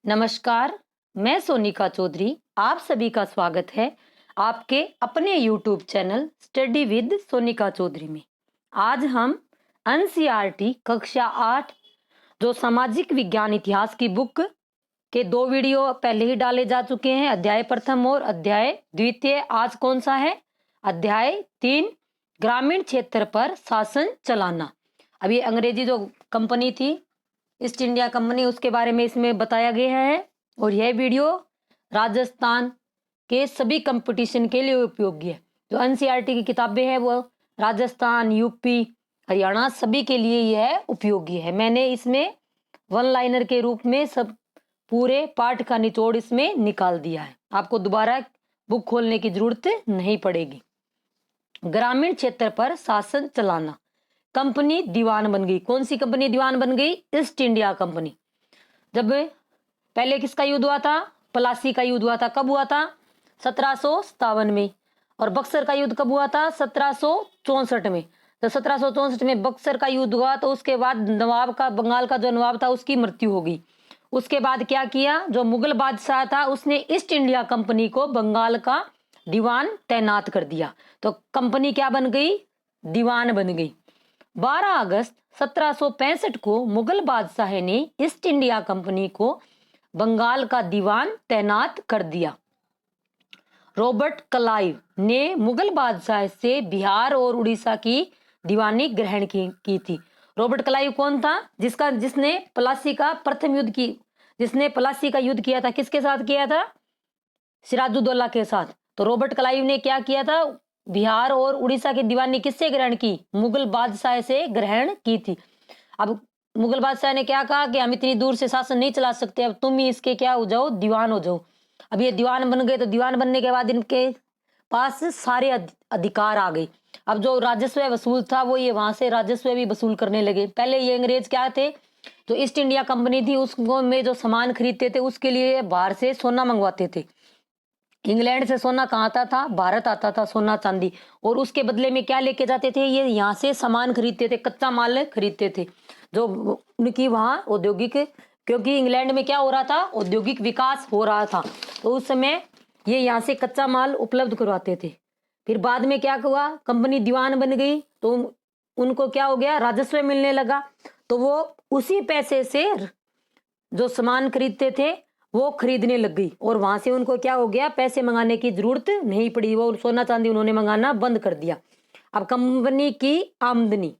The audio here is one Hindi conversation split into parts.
नमस्कार, मैं सोनिका चौधरी। आप सभी का स्वागत है आपके अपने YouTube channel study with Sonika Chaudhary में। आज हम एनसीईआरटी कक्षा 8 जो सामाजिक विज्ञान इतिहास की बुक के 2 वीडियो पहले ही डाले जा चुके हैं, अध्याय प्रथम और अध्याय द्वितीय। आज कौन सा है? अध्याय 3, ग्रामीण क्षेत्र पर शासन चलाना। अभी अंग्रेजी जो कंपनी थी ईस्ट इंडिया कंपनी, उसके बारे में इसमें बताया गया है और यह वीडियो राजस्थान के सभी कंपटीशन के लिए उपयोगी है। जो एनसीईआरटी की किताबें हैं वो राजस्थान, यूपी, हरियाणा सभी के लिए यह उपयोगी है। मैंने इसमें वन लाइनर के रूप में सब पूरे पाठ का निचोड़ इसमें निकाल दिया है। आपको दोबारा बुक खोलने की जरूरत नहीं पड़ेगी। ग्रामीण क्षेत्र पर शासन चलाना। कंपनी दीवान बन गई। कौन सी कंपनी दीवान बन गई? East India company. जब पहले किसका युद्ध हुआ था? प्लासी का युद्ध हुआ था। कब हुआ था? 1757 में। और बक्सर का युद्ध कब हुआ था? 1764 में। तो 1764 में बक्सर का युद्ध हुआ तो उसके बाद नवाब का, बंगाल का जो नवाब था उसकी मृत्यु हो गई। उसके बाद क्या किया? जो मुगल बादशाह था उसने ईस्ट इंडिया कंपनी को बंगाल का दीवान तैनात कर दिया। तो कंपनी क्या बन गई? दीवान बन गई। 12 अगस्त 1765 को मुगल बादशाह ने ईस्ट इंडिया कंपनी को बंगाल का दीवान तैनात कर दिया। रॉबर्ट क्लाइव ने मुगल बादशाह से बिहार और उड़ीसा की दीवानी ग्रहण की थी। रॉबर्ट क्लाइव कौन था? जिसने प्लासी का प्रथम युद्ध की जिसने प्लासी का युद्ध किया था। किसके साथ किया था? सिराजुद्दौला के साथ। तो रॉबर्ट क्लाइव ने क्या किया था? बिहार और उड़ीसा की दीवानी किससे ग्रहण की? मुगल बादशाह से ग्रहण की थी। अब मुगल बादशाह ने क्या कहा कि हम इतनी दूर से शासन नहीं चला सकते, अब तुम ही इसके क्या हो जाओ? दीवान हो जाओ। अब ये दीवान बन गए तो दीवान बनने के बाद इनके पास सारे अधिकार आ गए। अब जो राजस्व वसूल था वो ये वहां से राजस्व भी वसूल करने लगे। पहले ये अंग्रेज क्या थे? जो ईस्ट इंडिया कंपनी थी उसको में जो सामान खरीदते थे उसके लिए बाहर से सोना मंगवाते थे। इंग्लैंड से सोना कहाँ आता था? भारत आता था सोना चांदी। और उसके बदले में क्या लेके जाते थे? ये यहाँ से सामान खरीदते थे, कच्चा माल खरीदते थे जो उनकी वहाँ औद्योगिक, क्योंकि इंग्लैंड में क्या हो रहा था? औद्योगिक विकास हो रहा था। तो उस समय ये यहाँ से कच्चा माल उपलब्ध करवाते थे। फिर बाद में क्या हुआ? कंपनी दीवान बन गई तो उनको क्या हो गया? राजस्व मिलने लगा। तो वो उसी पैसे से जो सामान खरीदते थे वो खरीदने लग गई और वहां से उनको क्या हो गया? पैसे मंगाने की जरूरत नहीं पड़ी। वो सोना चांदी उन्होंने मंगाना बंद कर दिया। अब कंपनी की आमदनी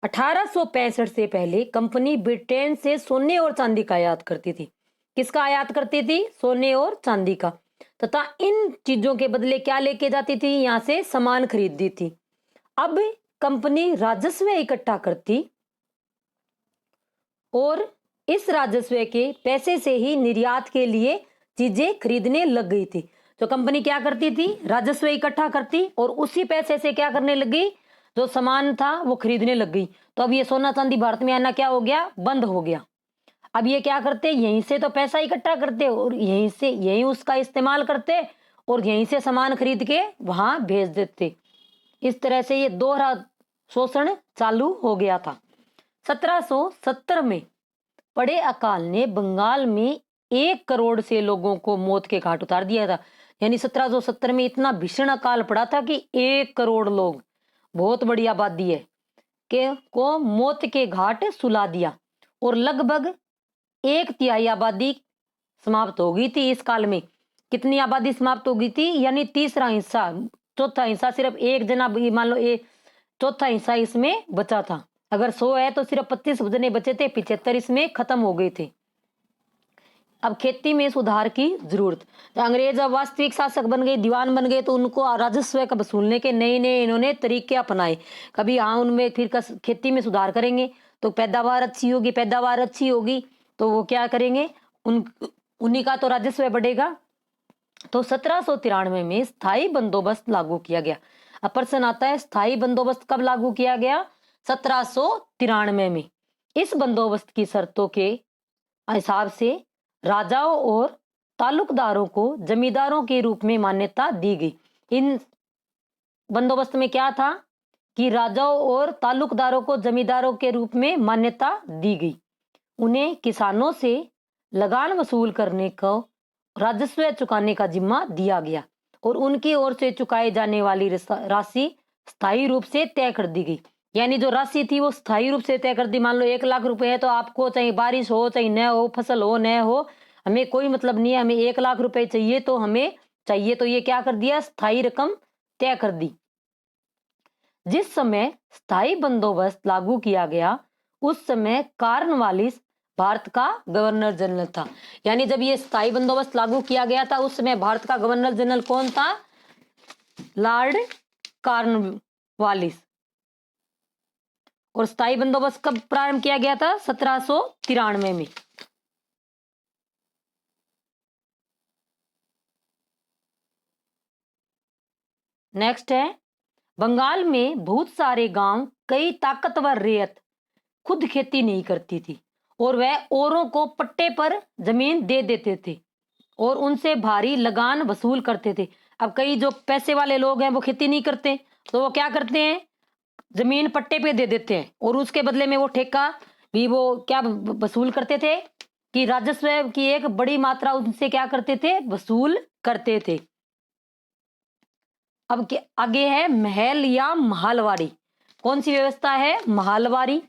1865 से पहले कंपनी ब्रिटेन से सोने और चांदी का आयात करती थी। किसका आयात करती थी? सोने और चांदी का। तथा इन चीजों के बदले क्या लेके जाती थी? यहाँ से सामान खरीदती थी। अब कंपनी राजस्व इकट्ठा करती और इस राजस्व के पैसे से ही निर्यात के लिए चीजें खरीदने लग गई थी। तो कंपनी क्या करती थी? राजस्व इकट्ठा करती और उसी पैसे से क्या करने लग गई? जो सामान था वो खरीदने लग गई। तो अब ये सोना चांदी भारत में आना क्या हो गया? बंद हो गया। अब ये क्या करते? यहीं से तो पैसा इकट्ठा करते और यहीं उसका इस्तेमाल करते और यहीं से सामान खरीद के वहां भेज देते। इस तरह से ये दोहरा शोषण चालू हो गया था। 1770 में पड़े अकाल ने बंगाल में 1 करोड़ से लोगों को मौत के घाट उतार दिया था। यानी 1770 में इतना भीषण अकाल पड़ा था कि 1 करोड़ लोग, बहुत बड़ी आबादी है, के को मौत के घाट सुला दिया और लगभग 1/3 आबादी समाप्त हो गई थी। इस काल में कितनी आबादी समाप्त हो गई थी? यानी तीसरा हिस्सा, चौथा हिस्सा, सिर्फ एक जना, मान लो ये चौथा हिस्सा इसमें बचा था। अगर 100 है तो सिर्फ 25 जने बचे थे, 75 इसमें खत्म हो गए थे। अब खेती में सुधार की जरूरत। तो अंग्रेज अब वास्तविक शासक बन गए, दीवान बन गए, तो उनको राजस्व का वसूलने के नए नए इन्होंने तरीके अपनाए। कभी उनमें फिर खेती में सुधार करेंगे तो पैदावार अच्छी होगी, पैदावार अच्छी होगी तो वो क्या करेंगे? उन्हीं का तो राजस्व बढ़ेगा। तो 1793 में स्थायी बंदोबस्त लागू किया गया। अब प्रश्न आता है स्थायी बंदोबस्त कब लागू किया गया? 1793 में। इस बंदोबस्त की शर्तों के हिसाब से राजाओं और तालुकदारों को जमींदारों के रूप में मान्यता दी गई। इन बंदोबस्त में क्या था कि राजाओं और तालुकदारों को जमींदारों के रूप में मान्यता दी गई। उन्हें किसानों से लगान वसूल करने को राजस्व चुकाने का जिम्मा दिया गया और उनकी ओर से चुकाए जाने वाली राशि स्थायी रूप से तय कर दी गई। यानी जो राशि थी वो स्थायी रूप से तय कर दी। मान लो 1 लाख रुपए है तो आपको चाहे बारिश हो चाहे न हो, फसल हो न हो, हमें कोई मतलब नहीं है, हमें 1 लाख रुपए चाहिए तो हमें चाहिए, तो ये क्या कर दिया, स्थायी रकम तय कर दी। जिस समय स्थायी बंदोबस्त लागू किया गया उस समय कॉर्नवालिस भारत का गवर्नर जनरल था। यानी जब ये स्थायी बंदोबस्त लागू किया गया था उस समय भारत का गवर्नर जनरल कौन था, लॉर्ड कॉर्नवालिस। और स्थायी बंदोबस्त कब प्रारंभ किया गया था, 1793 में। नेक्स्ट है, बंगाल में बहुत सारे गांव कई ताकतवर रेत खुद खेती नहीं करती थी और वह औरों को पट्टे पर जमीन दे देते थे और उनसे भारी लगान वसूल करते थे। अब कई जो पैसे वाले लोग हैं वो खेती नहीं करते तो वो क्या करते हैं, जमीन पट्टे पे दे देते हैं और उसके बदले में वो ठेका भी वो क्या वसूल करते थे कि राजस्व की एक बड़ी मात्रा उनसे क्या करते थे, वसूल करते थे। अब आगे है महल या महालवाड़ी। कौन सी व्यवस्था है, महालवाड़ी।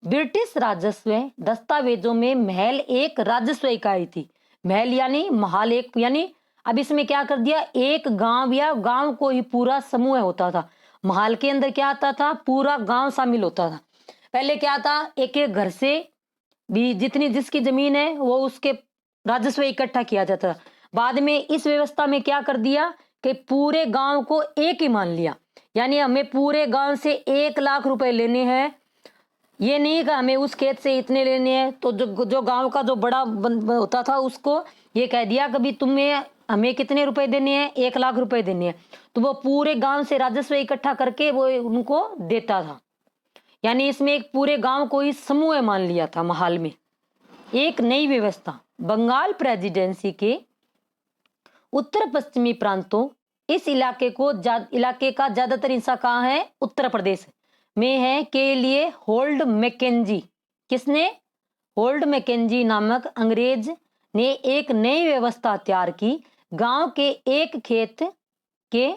ब्रिटिश राजस्व दस्तावेजों में महल एक राजस्व इकाई थी। महल यानी महाल एक, यानी अब इसमें क्या कर दिया, एक गांव या गांव को ही पूरा समूह होता था। महाल के अंदर क्या आता था, पूरा गांव शामिल होता था। पहले क्या था, एक एक घर से भी जितनी जिसकी जमीन है वो उसके राजस्व इकट्ठा किया जाता था। बाद में इस व्यवस्था में क्या कर दिया कि पूरे गांव को एक ही मान लिया। यानी हमें पूरे गांव से 1 लाख रुपए लेने हैं, ये नहीं कि हमें उस खेत से इतने लेने हैं। तो जो गांव का जो बड़ा होता था उसको ये कह दिया कभी तुम्हें हमें कितने रुपए देने हैं, 1 लाख रुपए देने हैं। तो वो पूरे गांव से राजस्व इकट्ठा करके वो उनको देता था। यानी इसमें एक पूरे गांव को ही समूह मान लिया था महाल में। एक नई व्यवस्था, बंगाल प्रेसिडेंसी के उत्तर पश्चिमी प्रांतों, इस इलाके का ज्यादातर हिस्सा कहाँ है, उत्तर प्रदेश में है, के लिए होल्ड मैकेंजी, किसने, होल्ड मैकेंजी नामक अंग्रेज ने एक नई व्यवस्था तैयार की। गांव के एक खेत के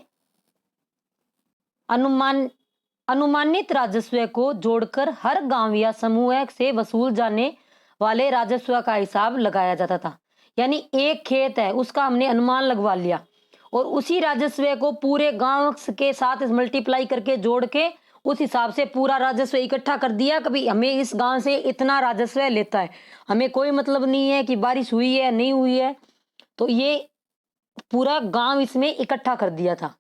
अनुमानित राजस्व को जोड़कर हर गांव या समूह से वसूल जाने वाले राजस्व का हिसाब लगाया जाता था। यानी एक खेत है उसका हमने अनुमान लगवा लिया और उसी राजस्व को पूरे गांव के साथ मल्टीप्लाई करके जोड़ के उस हिसाब से पूरा राजस्व इकट्ठा कर दिया। कभी हमें इस गांव से इतना राजस्व लेता है, हमें कोई मतलब नहीं है कि बारिश हुई है नहीं हुई है, तो ये पूरा गांव इसमें इकट्ठा कर दिया था।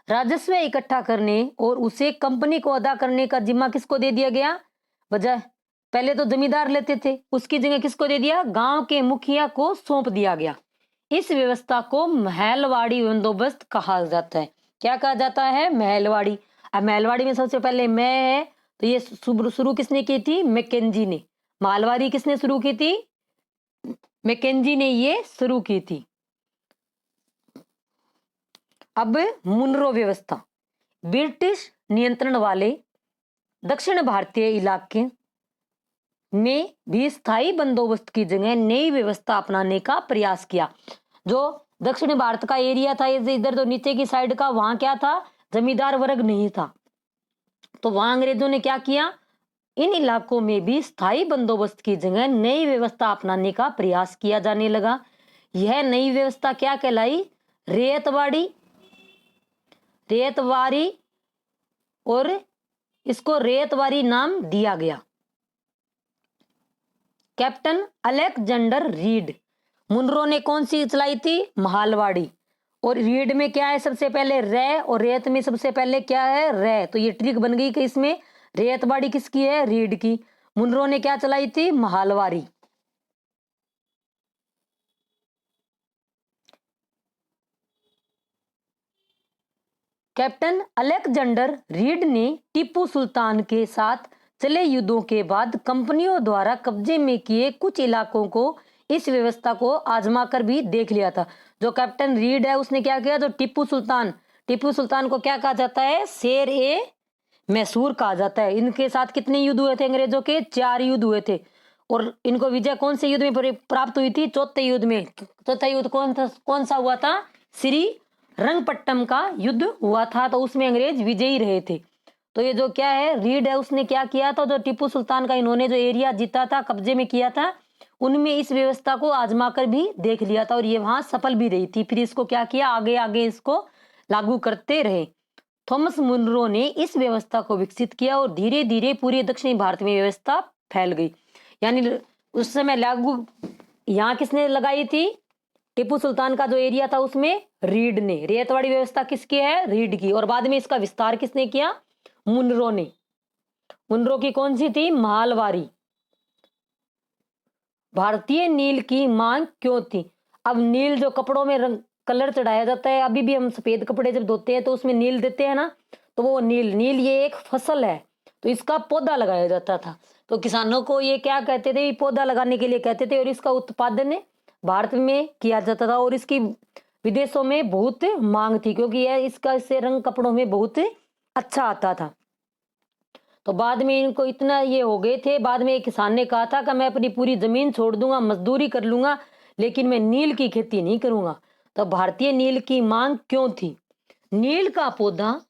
राजस्व इकट्ठा करने और उसे कंपनी को अदा करने का जिम्मा किसको दे दिया गया, बजाय पहले तो जमींदार लेते थे, उसकी जगह किसको दे दिया, गांव के मुखिया को सौंप दिया गया। इस व्यवस्था को महलवाड़ी बंदोबस्त कहा जाता है। क्या कहा जाता है, महलवाड़ी। अब महलवाड़ी में सबसे पहले मैं है तो ये शुरू किसने की थी, मैकेंजी ने। महलवाड़ी किसने शुरू की थी, मैकेंजी ने ये शुरू की थी। अब मुनरो व्यवस्था, ब्रिटिश नियंत्रण वाले दक्षिण भारतीय इलाके में भी स्थायी बंदोबस्त की जगह नई व्यवस्था अपनाने का प्रयास किया। जो दक्षिण भारत का एरिया था, इधर तो नीचे की साइड का, वहां क्या था, जमींदार वर्ग नहीं था, तो वहां अंग्रेजों ने क्या किया, इन इलाकों में भी स्थायी बंदोबस्त की जगह नई व्यवस्था अपनाने का प्रयास किया जाने लगा। यह नई व्यवस्था क्या कहलाई, रेतवाड़ी, और इसको रेतवाड़ी नाम दिया गया। कैप्टन अलेक्जेंडर रीड, मुनरो ने कौन सी चलाई थी, महालवाड़ी। और रीड में क्या है, सबसे पहले रे, और रेत में सबसे पहले क्या है, रे। तो ये ट्रिक बन गई कि इसमें रेतवाड़ी किसकी है, रीड की। मुनरो ने क्या चलाई थी, महालवाड़ी। कैप्टन अलेक्जेंडर रीड ने टीपू सुल्तान के साथ चले युद्धों के बाद कंपनियों द्वारा कब्जे में किए कुछ इलाकों को इस व्यवस्था को आजमा कर भी देख लिया था। जो कैप्टन रीड है उसने क्या किया, जो टीपू सुल्तान को क्या कहा जाता है, शेर ए मैसूर कहा जाता है। इनके साथ कितने युद्ध हुए थे अंग्रेजों के, 4 युद्ध हुए थे। और इनको विजय कौन से युद्ध में प्राप्त हुई थी? चौथे युद्ध में। चौथा युद्ध कौन सा हुआ था? श्री रंगपट्टम का युद्ध हुआ था, तो उसमें अंग्रेज विजयी रहे थे। तो ये जो क्या है, रीड है, उसने क्या किया था, जो टीपू सुल्तान का इन्होंने जो एरिया जीता था, कब्जे में किया था, उनमें इस व्यवस्था को आजमा कर भी देख लिया था और ये वहां सफल भी रही थी। फिर इसको क्या किया, आगे आगे इसको लागू करते रहे। थॉमस मुनरो ने इस व्यवस्था को विकसित किया और धीरे धीरे पूरे दक्षिणी भारत में व्यवस्था फैल गई। यानी उस समय लागू यहाँ किसने लगाई थी? टीपू सुल्तान का जो एरिया था उसमें रीड ने। रेतवाड़ी व्यवस्था किसकी है? रीड की। और बाद में इसका विस्तार किसने किया? मुनरो ने। मुनरो की कौन सी थी? मालवारी। भारतीय नील की मांग क्यों थी? अब नील जो कपड़ों में रंग कलर चढ़ाया जाता है, अभी भी हम सफेद कपड़े जब धोते हैं तो उसमें नील देते हैं ना, तो वो नील ये एक फसल है, तो इसका पौधा लगाया जाता था। तो किसानों को ये क्या कहते थे? पौधा लगाने के लिए कहते थे और इसका उत्पादन भारत में किया जाता था और इसकी विदेशों में बहुत मांग थी, क्योंकि यह इसका इससे रंग कपड़ों में बहुत अच्छा आता था। तो बाद में इनको इतना ये हो गए थे, बाद में एक किसान ने कहा था कि मैं अपनी पूरी जमीन छोड़ दूंगा, मजदूरी कर लूंगा, लेकिन मैं नील की खेती नहीं करूंगा। तो भारतीय नील की मांग क्यों थी? नील का पौधा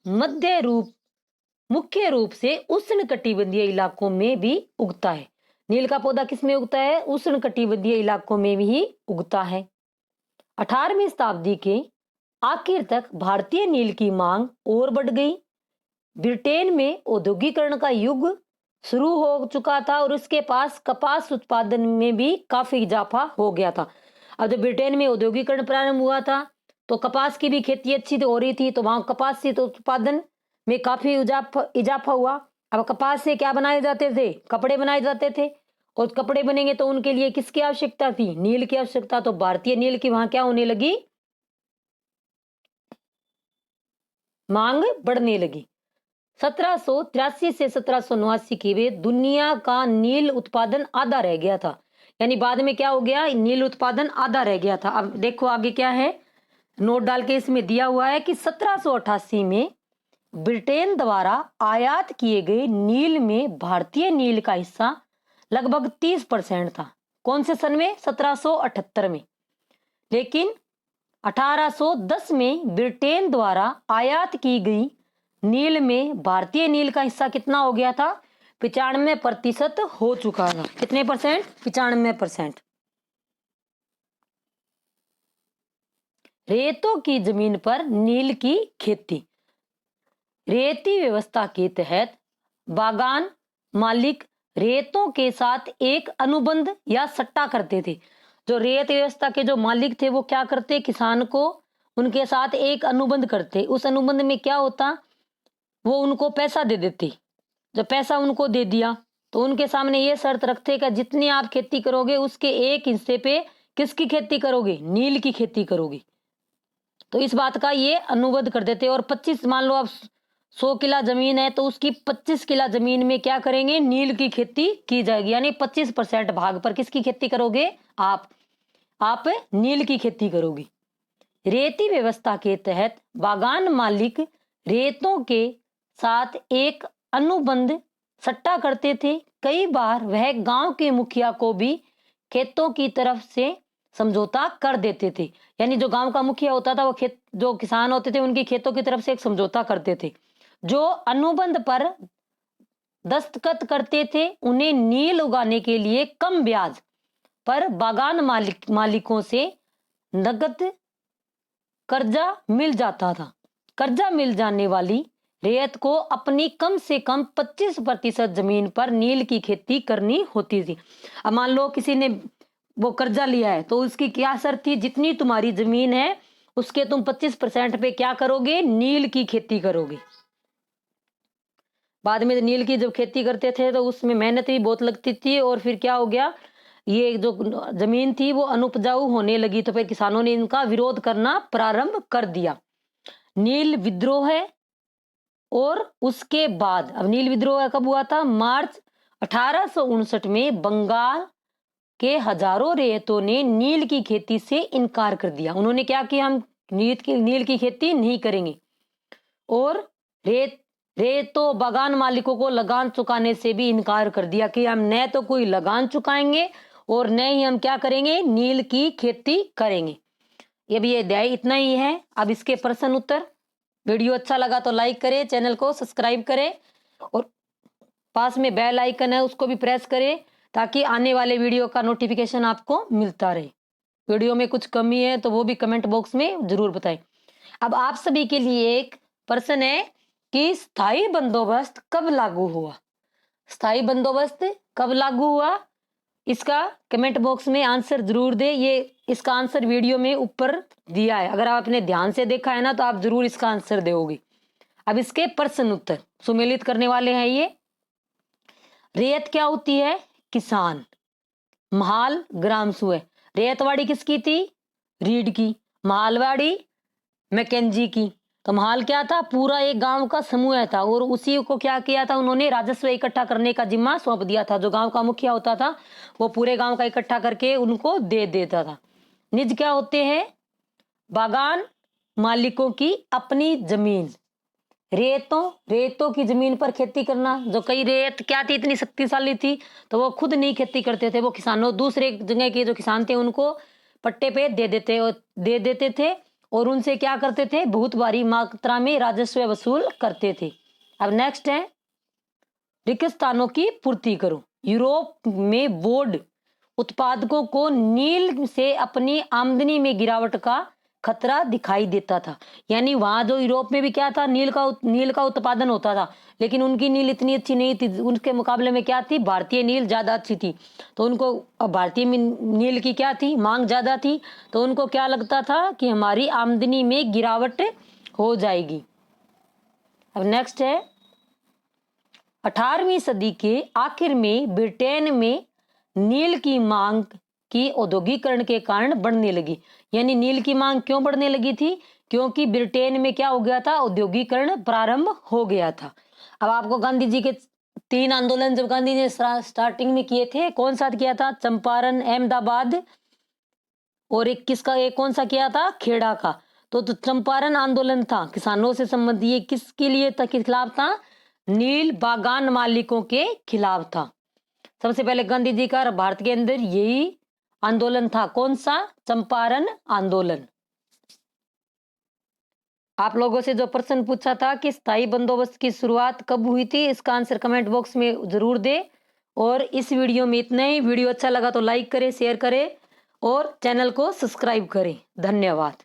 मुख्य रूप से उष्णकटिबंधीय इलाकों में भी उगता है। नील का पौधा किस में उगता है? उष्णकटिबंधीय इलाकों में भी उगता है। 18वीं शताब्दी के आखिर तक भारतीय नील की मांग और बढ़ गई। ब्रिटेन में औद्योगिकरण का युग शुरू हो चुका था और उसके पास कपास उत्पादन में भी काफी इजाफा हो गया था। अब जब ब्रिटेन में औद्योगिकरण प्रारंभ हुआ था तो कपास की भी खेती अच्छी हो रही थी, तो वहां कपास से तो उत्पादन में काफी इजाफा हुआ। अब कपास से क्या बनाए जाते थे? कपड़े बनाए जाते थे, और कपड़े बनेंगे तो उनके लिए किसकी आवश्यकता थी? नील की आवश्यकता। तो भारतीय नील की वहां क्या होने लगी? मांग बढ़ने लगी। 1783 से 1789 के वे दुनिया का नील उत्पादन आधा रह गया था। यानी बाद में क्या हो गया? नील उत्पादन आधा रह गया था। अब देखो आगे क्या है, नोट डाल के इसमें दिया हुआ है कि 1788 में ब्रिटेन द्वारा आयात किए गए नील में भारतीय नील का हिस्सा लगभग 30% था। कौन से सन में? 1778 में। लेकिन 1810 में ब्रिटेन द्वारा आयात की गई नील में भारतीय नील का हिस्सा कितना हो गया था? 95% हो चुका था। कितने परसेंट? 95%। रेतों की जमीन पर नील की खेती। रेती व्यवस्था के तहत बागान मालिक रेतों के साथ एक अनुबंध या सट्टा करते थे। जो रेत व्यवस्था के जो मालिक थे वो क्या करते? किसान को उनके साथ एक अनुबंध करते। उस अनुबंध में क्या होता? वो उनको पैसा दे देते। जब पैसा उनको दे दिया तो उनके सामने ये शर्त रखते कि जितनी आप खेती करोगे उसके एक हिस्से पे किसकी खेती करोगे? नील की खेती करोगे। तो इस बात का ये अनुबंध कर देते। और 25, मान लो आप 100 किला जमीन है तो उसकी 25 किला जमीन में क्या करेंगे? नील की खेती की जाएगी। यानी 25% भाग पर किसकी खेती करोगे? आप नील की खेती करोगी। रेती व्यवस्था के तहत बागान मालिक रेतों के साथ एक अनुबंध सट्टा करते थे। कई बार वह गांव के मुखिया को भी खेतों की तरफ से समझौता कर देते थे। यानी जो गांव का मुखिया होता था वो जो किसान होते थे उनकी खेतों की तरफ से एक समझौता करते थे। जो अनुबंध पर दस्तखत करते थे उन्हें नील उगाने के लिए कम ब्याज पर बागान मालिकों से नगद कर्जा मिल जाता था। कर्जा मिल जाने वाली रेत को अपनी कम से कम 25% जमीन पर नील की खेती करनी होती थी। अब मान लो किसी ने वो कर्जा लिया है तो उसकी क्या शर्त थी? जितनी तुम्हारी जमीन है उसके तुम 25% पे क्या करोगे? नील की खेती करोगे। बाद में नील की जब खेती करते थे तो उसमें मेहनत भी बहुत लगती थी और फिर क्या हो गया, ये जो जमीन थी वो अनुपजाऊ होने लगी, तो फिर किसानों ने इनका विरोध करना प्रारंभ कर दिया। नील विद्रोह है। और उसके बाद अब नील विद्रोह कब हुआ था? मार्च 1859 में बंगाल के हजारों रेतों ने नील की खेती से इनकार कर दिया। उन्होंने क्या किया? हम नील की खेती नहीं करेंगे। और रेत रे तो बागान मालिकों को लगान चुकाने से भी इनकार कर दिया कि हम न तो कोई लगान चुकाएंगे और न ही हम क्या करेंगे, नील की खेती करेंगे। ये भी ये अध्याय इतना ही है। अब इसके प्रश्न उत्तर। वीडियो अच्छा लगा तो लाइक करें, चैनल को सब्सक्राइब करें और पास में बेल आइकन है उसको भी प्रेस करें ताकि आने वाले वीडियो का नोटिफिकेशन आपको मिलता रहे। वीडियो में कुछ कमी है तो वो भी कमेंट बॉक्स में जरूर बताएं। अब आप सभी के लिए एक प्रश्न है कि स्थायी बंदोबस्त कब लागू हुआ। स्थायी बंदोबस्त कब लागू हुआ, इसका कमेंट बॉक्स में आंसर जरूर दे। ये इसका आंसर वीडियो में ऊपर दिया है, अगर आपने ध्यान से देखा है ना तो आप जरूर इसका आंसर दोगे। अब इसके प्रश्न उत्तर सुमेलित करने वाले हैं ये। रेत क्या होती है, किसान। महाल ग्राम सुए। रेतवाड़ी किसकी थी, रीड की। महालवाड़ी मैकेंजी की। तो महाल क्या था, पूरा एक गांव का समूह था और उसी को क्या किया था उन्होंने, राजस्व इकट्ठा करने का जिम्मा सौंप दिया था। जो गांव का मुखिया होता था वो पूरे गांव का इकट्ठा करके उनको दे देता था। निज क्या होते हैं, बागान मालिकों की अपनी जमीन। रेतों की जमीन पर खेती करना। जो कई रेत क्या थी, इतनी शक्तिशाली थी तो वो खुद नहीं खेती करते थे, वो किसानों दूसरे जगह के जो किसान थे उनको पट्टे पे दे देते थे और उनसे क्या करते थे, बहुत भारी मात्रा में राजस्व वसूल करते थे। अब नेक्स्ट है, रिक्त स्थानों की पूर्ति करो। यूरोप में बोर्ड उत्पादकों को नील से अपनी आमदनी में गिरावट का खतरा दिखाई देता था। यानी वहां जो यूरोप में भी क्या था, नील का उत्पादन होता था, लेकिन उनकी नील इतनी अच्छी नहीं थी। उनके मुकाबले में क्या थी, भारतीय नील ज्यादा अच्छी थी। तो उनको भारतीय नील की क्या थी, मांग ज्यादा थी। तो उनको क्या लगता था कि हमारी आमदनी में गिरावट हो जाएगी। अब नेक्स्ट है, 18वीं सदी के आखिर में ब्रिटेन में नील की मांग की औद्योगिकरण के कारण बढ़ने लगी। यानी नील की मांग क्यों बढ़ने लगी थी, क्योंकि ब्रिटेन में क्या हो गया था, औद्योगिकरण प्रारंभ हो गया था। अब आपको गांधी जी के 3 आंदोलन जब गांधी जी ने स्टार्टिंग में किए थे, कौन सा किया था, चंपारण, अहमदाबाद और एक कौन सा किया था, खेड़ा का। तो चंपारण आंदोलन था किसानों से संबंधित, ये किसके लिए था, किस खिलाफ था, नील बागान मालिकों के खिलाफ था। सबसे पहले गांधी जी का भारत के अंदर यही आंदोलन था, कौन सा, चंपारण आंदोलन। आप लोगों से जो प्रश्न पूछा था कि स्थायी बंदोबस्त की शुरुआत कब हुई थी, इसका आंसर कमेंट बॉक्स में जरूर दे। और इस वीडियो में इतना ही। वीडियो अच्छा लगा तो लाइक करें, शेयर करें और चैनल को सब्सक्राइब करें। धन्यवाद।